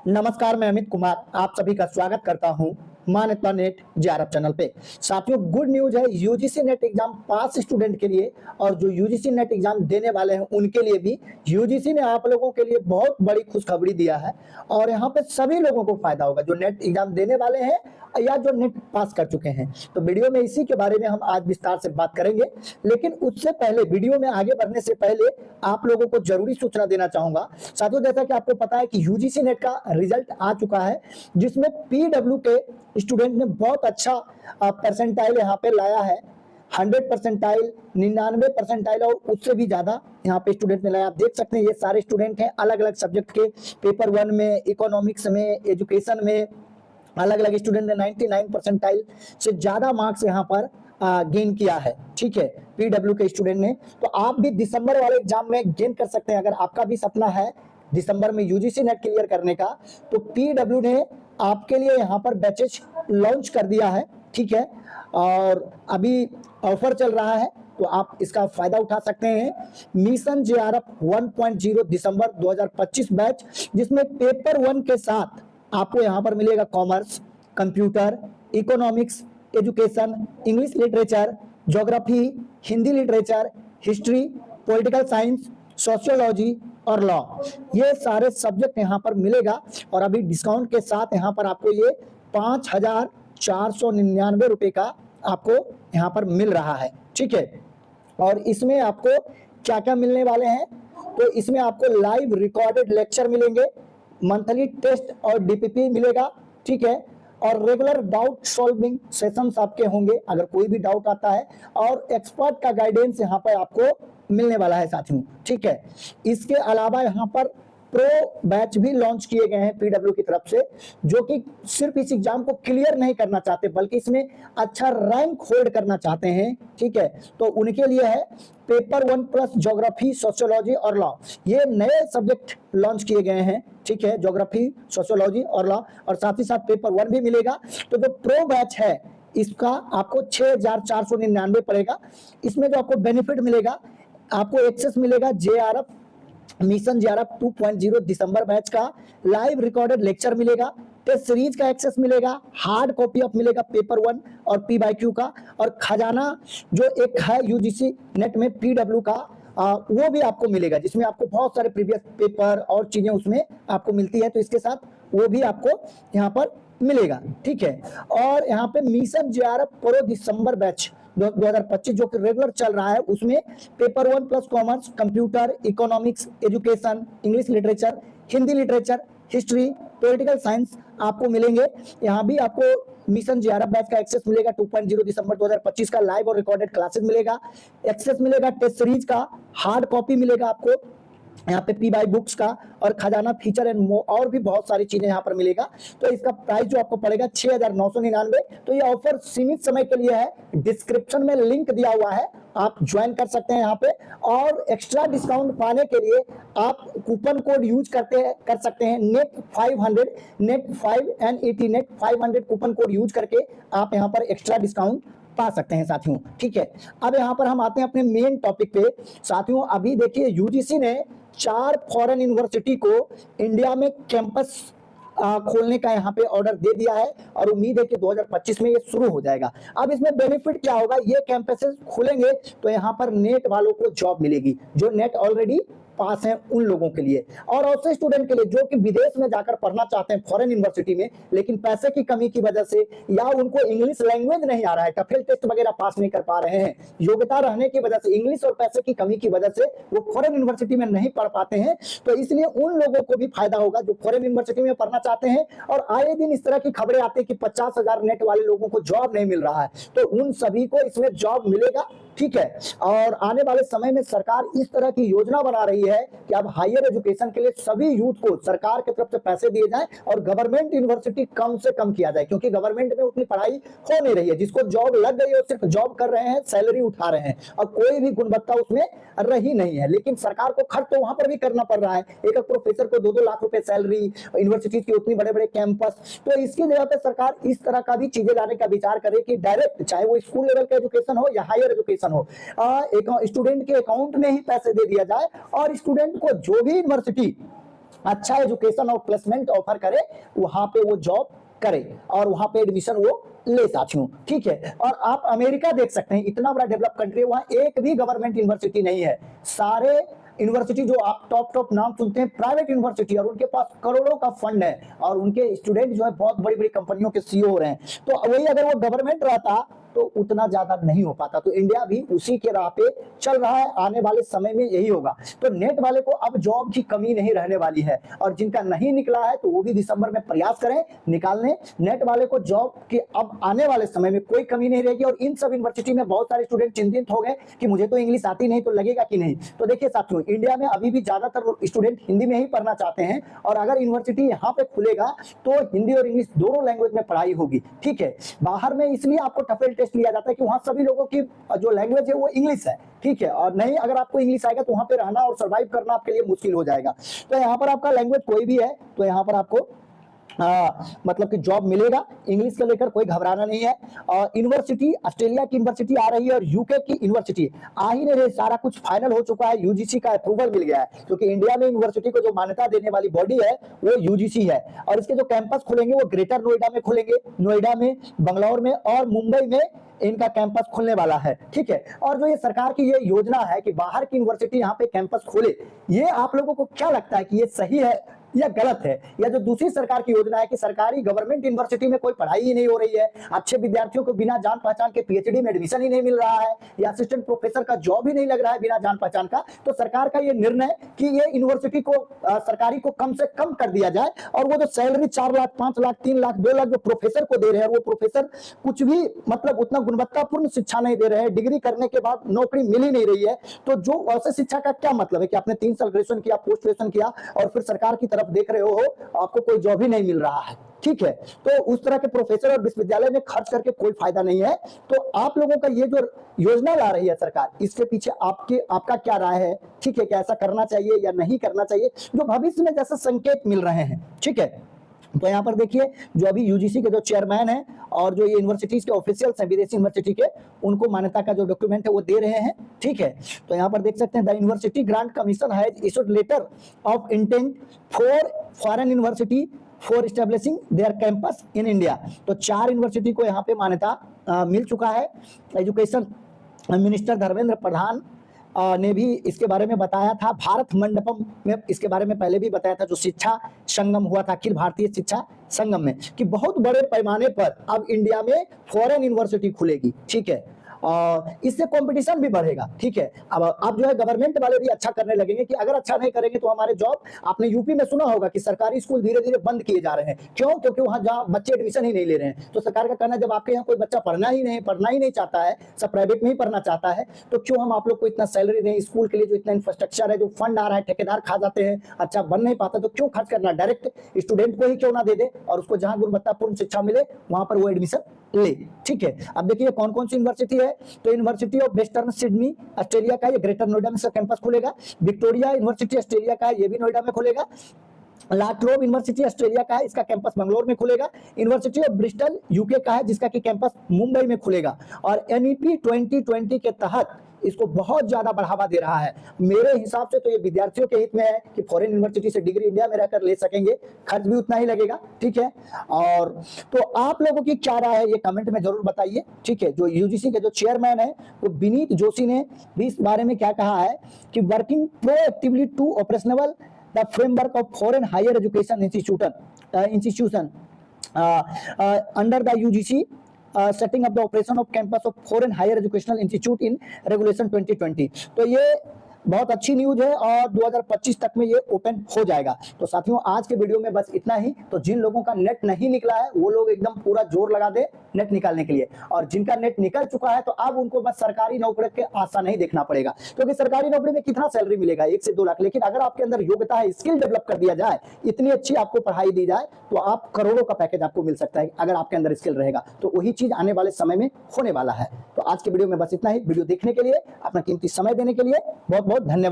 नमस्कार, मैं अमित कुमार आप सभी का स्वागत करता हूं मान्यता नेट जेआरएफ चैनल पे। साथियों, गुड न्यूज है यूजीसी नेट एग्जाम पास स्टूडेंट के लिए और जो यूजीसी नेट एग्जाम देने वाले हैं उनके लिए भी यूजीसी ने आप लोगों के लिए बहुत बड़ी खुशखबरी दिया है और यहाँ पे सभी लोगों को फायदा होगा जो नेट एग्जाम देने वाले हैं या जो नेट पास कर चुके हैं। तो वीडियो में इसी के बारे में हम आज विस्तार से बात करेंगे, लेकिन उससे पहले वीडियो में आगे बढ़ने से पहले आप लोगों को जरूरी सूचना देना चाहूंगा। साथियों, जैसा कि आपको पता है कि यूजीसी नेट का रिजल्ट आ चुका है जिसमें पीडब्ल्यू के स्टूडेंट ने बहुत अच्छा परसेंटाइल यहाँ पे लाया है। 100 परसेंटाइल, 99 परसेंटाइल और उससे भी ज्यादा यहाँ पे स्टूडेंट ने लाया। आप देख सकते हैं ये सारे स्टूडेंट हैं अलग अलग सब्जेक्ट के, पेपर 1 में, इकोनॉमिक्स में, एजुकेशन में, अलग अलग स्टूडेंट ने 99 परसेंटाइल से ज्यादा मार्क्स यहाँ पर गेन किया है। ठीक है, पीडब्ल्यू के स्टूडेंट ने। तो आप भी दिसंबर वाले एग्जाम में गेन कर सकते हैं। अगर आपका भी सपना है दिसंबर में यूजीसी नेट क्लियर करने का, तो पीडब्ल्यू ने आपके लिए यहाँ पर बैचेस लॉन्च कर दिया है। ठीक है, और अभी ऑफर चल रहा है तो आप इसका फायदा उठा सकते हैं। मिशन जेआरएफ 1.0 दिसंबर 2025 बैच, जिसमें पेपर 1 के साथ आपको यहाँ पर मिलेगा commerce, computer, economics, education, English literature, geography, Hindi literature, history, political science, sociology और लॉ। ये सारे सब्जेक्ट यहाँ पर मिलेगा और अभी डिस्काउंट के साथ यहाँ पर आपको ये 5,499 रुपए का आपको यहाँ पर मिल रहा है। ठीक है, और इसमें आपको क्या क्या मिलने वाले हैं, तो इसमें आपको लाइव रिकॉर्डेड लेक्चर मिलेंगे, मंथली टेस्ट और डीपीपी मिलेगा। ठीक है, और रेगुलर डाउट सॉल्विंग सेशंस आपके होंगे अगर कोई भी डाउट आता है, और एक्सपर्ट का गाइडेंस यहाँ पर आपको मिलने वाला है साथियों। ठीक है, इसके अलावा यहाँ पर प्रो बैच भी लॉन्च किए गए हैं पीडब्ल्यू की तरफ से, जो कि सिर्फ इस एग्जाम को क्लियर नहीं करना चाहते बल्कि इसमें अच्छा रैंक होल्ड करना चाहते हैं। ठीक है, तो उनके लिए है पेपर 1 प्लस ज्योग्राफी, सोशियोलॉजी और लॉ। ये नए सब्जेक्ट लॉन्च किए गए हैं। ठीक है, ज्योग्राफी, सोशियोलॉजी और लॉ, और साथ ही साथ पेपर 1 भी मिलेगा। तो जो प्रो बैच है इसका आपको 6,499 पड़ेगा। इसमें जो आपको बेनिफिट मिलेगा, आपको एक्सेस मिलेगा जेआरएफ मिशन जेआरएफ 2.0 दिसंबर बैच का, लाइव रिकॉर्डेड लेक्चर मिलेगा, टेस्ट सीरीज का एक्सेस मिलेगा, हार्ड कॉपी ऑफ मिलेगा पेपर 1 और पी/क्यू का, और खजाना जो एक है यूजीसी नेट में पीडब्ल्यू का वो भी आपको मिलेगा, जिसमें आपको बहुत सारे प्रीवियस पेपर और चीजें उसमें आपको मिलती है। तो इसके साथ वो भी आपको यहाँ पर मिलेगा। ठीक है, और यहाँ पे मिशन जेआरएफ प्रो दिसंबर बैच 2025 जो कि रेगुलर चल रहा है, उसमें paper 1 plus commerce, computer, economics, education, English literature, Hindi literature, history, political science आपको मिलेंगे। यहाँ भी आपको मिशन जेआरएफ बैच का एक्सेस मिलेगा। 2.0 दिसंबर 2025 का लाइव और रिकॉर्डेड क्लासेस मिलेगा, एक्सेस मिलेगा टेस्ट सीरीज का, हार्ड कॉपी मिलेगा आपको यहाँ पे पी बाई बुक्स का, और खजाना फीचर एंड और भी बहुत सारी चीजें यहाँ पर मिलेगा। तो इसका प्राइस जो आपको पड़ेगा 6,999। तो ये ऑफर सीमित समय के लिए है। डिस्क्रिप्शन में लिंक दिया हुआ है, आप ज्वाइन कर सकते हैं यहाँ पे, और एक्स्ट्रा डिस्काउंट पाने के लिए आप कूपन कोड यूज कर सकते हैं net 500, net 5 NET net 500 coupon code use करके आप यहाँ पर एक्स्ट्रा डिस्काउंट पा सकते हैं साथियों। ठीक है, अब यहाँ पर हम आते हैं अपने मेन टॉपिक पे। साथियों, अभी देखिए यूजीसी ने 4 फॉरेन यूनिवर्सिटी को इंडिया में कैंपस खोलने का यहाँ पे ऑर्डर दे दिया है और उम्मीद है कि 2025 में ये शुरू हो जाएगा। अब इसमें बेनिफिट क्या होगा, ये कैंपसेस खुलेंगे तो यहाँ पर नेट वालों को जॉब मिलेगी, जो नेट ऑलरेडी पास हैं उन लोगों के लिए, और ऐसे स्टूडेंट के लिए जो कि विदेश में जाकर पढ़ना चाहते हैं फॉरेन यूनिवर्सिटी में, लेकिन पैसे की कमी की वजह से या उनको इंग्लिश लैंग्वेज नहीं आ रहा है, टफेल टेस्ट वगैरह पास नहीं कर पा रहे हैं, योग्यता रहने की वजह से, इंग्लिश और पैसे की कमी की वजह से वो फॉरेन यूनिवर्सिटी में नहीं पढ़ पाते हैं। तो इसलिए उन लोगों को भी फायदा होगा जो फॉरेन यूनिवर्सिटी में पढ़ना चाहते हैं। और आए दिन इस तरह की खबरें आती है कि 50,000 नेट वाले लोगों को जॉब नहीं मिल रहा है, तो उन सभी को इसमें जॉब मिलेगा। ठीक है, और आने वाले समय में सरकार इस तरह की योजना बना रही है कि अब हायर एजुकेशन के लिए सभी यूथ को सरकार की तरफ से पैसे दिए जाएं और गवर्नमेंट यूनिवर्सिटी कम से कम किया जाए, क्योंकि गवर्नमेंट में उतनी पढ़ाई हो नहीं रही है। जिसको जॉब लग गई है सिर्फ जॉब कर रहे हैं, सैलरी उठा रहे हैं और कोई भी गुणवत्ता उसमें रही नहीं है। लेकिन सरकार को खर्च तो वहां पर भी करना पड़ रहा है। एक प्रोफेसर को 2-2 लाख रुपए सैलरी, यूनिवर्सिटी के उतनी बड़े बड़े कैंपस, तो इसकी जगह पे सरकार इस तरह का भी चीजें लाने का विचार करे कि डायरेक्ट, चाहे वो स्कूल लेवल का एजुकेशन हो या हायर एजुकेशन हो, एक स्टूडेंट के अकाउंट में ही पैसे दे दिया जाए और स्टूडेंट को जो भी यूनिवर्सिटी अच्छा एजुकेशन और प्लेसमेंट ऑफर करे, वहां पे वो जॉब करे और वहां पे एडमिशन वो ले साथियों, ठीक है। और आप अमेरिका देख सकते हैं, इतना बड़ा डेवलप कंट्री है, वहां एक भी गवर्नमेंट यूनिवर्सिटी नहीं है। सारे यूनिवर्सिटी जो आप टॉप नाम सुनते हैं प्राइवेट यूनिवर्सिटी, और उनके पास करोड़ों का फंड है और उनके स्टूडेंट जो है बहुत बड़ी बड़ी कंपनियों के सीईओ हो रहे हैं। तो वही अगर वो गवर्नमेंट रहता तो उतना ज्यादा नहीं हो पाता। तो इंडिया भी उसी के राह पे चल रहा है, आने वाले समय में यही होगा। तो नेट वाले को अब जॉब की कमी नहीं रहने वाली है, और जिनका नहीं निकला है तो वो भी दिसंबर में प्रयास करें निकालने। नेट वाले को जॉब की अब आने वाले समय में कोई कमी नहीं रहेगी। और इन सब यूनिवर्सिटी में बहुत सारे स्टूडेंट चिंतित हो गए कि मुझे तो इंग्लिश आती नहीं तो लगेगा कि नहीं। तो देखिए साथियों, इंडिया में अभी भी ज्यादातर स्टूडेंट हिंदी में ही पढ़ना चाहते हैं, और अगर यूनिवर्सिटी यहाँ पे खुलेगा तो हिंदी और इंग्लिश दोनों लैंग्वेज में पढ़ाई होगी, ठीक है। बाहर में इसलिए आपको टफेल टेस्ट लिया जाता है कि वहां सभी लोगों की जो लैंग्वेज है वो इंग्लिश है, ठीक है। और नहीं, अगर आपको इंग्लिश आएगा तो वहां पे रहना और सर्वाइव करना आपके लिए मुश्किल हो जाएगा। तो यहाँ पर आपका लैंग्वेज कोई भी है तो यहाँ पर आपको मतलब कि जॉब मिलेगा। इंग्लिश को लेकर कोई घबराना नहीं है। और यूनिवर्सिटी, ऑस्ट्रेलिया की यूनिवर्सिटी आ रही है और यूके की यूनिवर्सिटी आ ही नहीं रही, सारा कुछ फाइनल हो चुका है, यूजीसी का अप्रूवल मिल गया है। क्योंकि इंडिया में यूनिवर्सिटी को जो मान्यता देने वाली बॉडी है वो यूजीसी है, और इसके जो कैंपस खुलेंगे वो ग्रेटर नोएडा में खुलेंगे, नोएडा में, बंगलौर में और मुंबई में इनका कैंपस खुलने वाला है, ठीक है। और जो ये सरकार की ये योजना है कि बाहर की यूनिवर्सिटी यहाँ पे कैंपस खोले, ये आप लोगों को क्या लगता है कि ये सही है या गलत है? या जो दूसरी सरकार की योजना है कि सरकारी गवर्नमेंट यूनिवर्सिटी में कोई पढ़ाई ही नहीं हो रही है, अच्छे विद्यार्थियों को बिना जान पहचान के पीएचडी में एडमिशन ही नहीं मिल रहा है, या असिस्टेंट प्रोफेसर का जॉब ही नहीं लग रहा है बिना जान पहचान का, तो सरकार का ये निर्णय कि ये यूनिवर्सिटी को सरकारी को कम से कम कर दिया जाए, और वो जो सैलरी 4 लाख 5 लाख 3 लाख 2 लाख जो प्रोफेसर को दे रहे हैं, वो प्रोफेसर कुछ भी मतलब उतना गुणवत्तापूर्ण शिक्षा नहीं दे रहे हैं, डिग्री करने के बाद नौकरी मिल ही नहीं रही है। तो जो ऐसे शिक्षा का क्या मतलब है कि आपने 3 साल ग्रेजुएशन किया, पोस्ट ग्रेजुएशन किया और फिर सरकार की तरफ देख रहे हो, आपको कोई जॉब ही नहीं मिल रहा है, ठीक है। तो उस तरह के प्रोफेसर और विश्वविद्यालय में खर्च करके कोई फायदा नहीं है। तो आप लोगों का ये जो योजना ला रही है सरकार, इसके पीछे आपका क्या राय है, ठीक है? क्या ऐसा करना चाहिए या नहीं करना चाहिए, जो भविष्य में जैसे संकेत मिल रहे हैं, ठीक है। तो यहाँ पर देखिए, जो अभी यूजीसी के जो चेयरमैन हैं और जो ये यूनिवर्सिटीज के ऑफिशियल्स हैं विदेशी यूनिवर्सिटी के, उनको मान्यता का जो डॉक्यूमेंट है वो दे रहे हैं, ठीक है। तो यहाँ पर देख सकते हैं, the university grant commission has issued letter of intent for foreign university for establishing their campus in India. तो 4 यूनिवर्सिटी को यहाँ पे मान्यता मिल चुका है। एजुकेशन मिनिस्टर धर्मेंद्र प्रधान ने भी इसके बारे में बताया था, भारत मंडपम में इसके बारे में पहले भी बताया था, जो शिक्षा संगम हुआ था अखिल भारतीय शिक्षा संगम में, कि बहुत बड़े पैमाने पर अब इंडिया में फॉरेन यूनिवर्सिटी खुलेगी, ठीक है। और इससे कंपटीशन भी बढ़ेगा, ठीक है। अब जो है गवर्नमेंट वाले भी अच्छा करने लगेंगे कि अगर अच्छा नहीं करेंगे तो हमारे जॉब, आपने यूपी में सुना होगा कि सरकारी स्कूल धीरे धीरे बंद किए जा रहे हैं, क्यों? क्योंकि वहां जहाँ बच्चे एडमिशन ही नहीं ले रहे हैं। तो सरकार का कहना है, जब आपके यहाँ कोई बच्चा पढ़ना ही नहीं चाहता है, सब प्राइवेट में ही पढ़ना चाहता है, तो क्यों हम आप लोग को इतना सैलरी दें, स्कूल के लिए जो इतना इंफ्रास्ट्रक्चर है, जो फंड आ रहा है, ठेकेदार खा जाते हैं, अच्छा बन नहीं पाता, तो क्यों खर्च करना, डायरेक्ट स्टूडेंट को ही क्यों ना दे दे, और उसको जहां गुणवत्तापूर्ण शिक्षा मिले वहां पर वो एडमिशन ले, ठीक है। अब देखिए कौन कौन सी यूनिवर्सिटी है। तो university of western Sydney Australia का, ये ग्रेटर नोएडा में इसका कैंपस खुलेगा। विक्टोरिया यूनिवर्सिटी ऑस्ट्रेलिया का है, ये भी नोएडा में खुलेगा। ला ट्रोब यूनिवर्सिटी ऑस्ट्रेलिया का है, इसका कैंपस बेंगलोर में खुलेगा। यूनिवर्सिटी ऑफ ब्रिस्टल यूके का है, जिसका कि कैंपस मुंबई में खुलेगा। और एनईपी 2020 के तहत इसको बहुत ज्यादा बढ़ावा दे रहा है। मेरे हिसाब से तो ये विद्यार्थियों के हित में है कि फॉरेन यूनिवर्सिटी से डिग्री इंडिया में रहकर ले सकेंगे, खर्च भी उतना ही लगेगा, ठीक है। और तो आप लोगों की क्या राय है ये कमेंट में जरूर बताइए, ठीक है। जो यूजीसी के जो चेयरमैन है वो विनीत जोशी ने भी इस बारे में क्या कहा है कि working proactively to operational the framework of foreign higher education institution under the UGC setting up the operation of campus of foreign higher educational institute in regulation 2020। तो ये बहुत अच्छी न्यूज है और 2025 तक में ये ओपन हो जाएगा। तो साथियों, आज के वीडियो में बस इतना ही। तो जिन लोगों का नेट नहीं निकला है वो लोग एकदम पूरा जोर लगा दे नेट निकालने के लिए, और जिनका नेट निकल चुका है तो अब उनको बस सरकारी नौकरी के आशा नहीं देखना पड़ेगा, क्योंकि सरकारी नौकरी में कितना सैलरी मिलेगा, 1 से 2 लाख। लेकिन अगर आपके अंदर योग्यता है, स्किल डेवलप कर दिया जाए, इतनी अच्छी आपको पढ़ाई दी जाए, तो आप करोड़ों का पैकेज आपको मिल सकता है अगर आपके अंदर स्किल रहेगा। तो वही चीज आने वाले समय में होने वाला है। तो आज के वीडियो में बस इतना ही। वीडियो देखने के लिए, अपना कीमती समय देने के लिए बहुत बहुत धन्यवाद।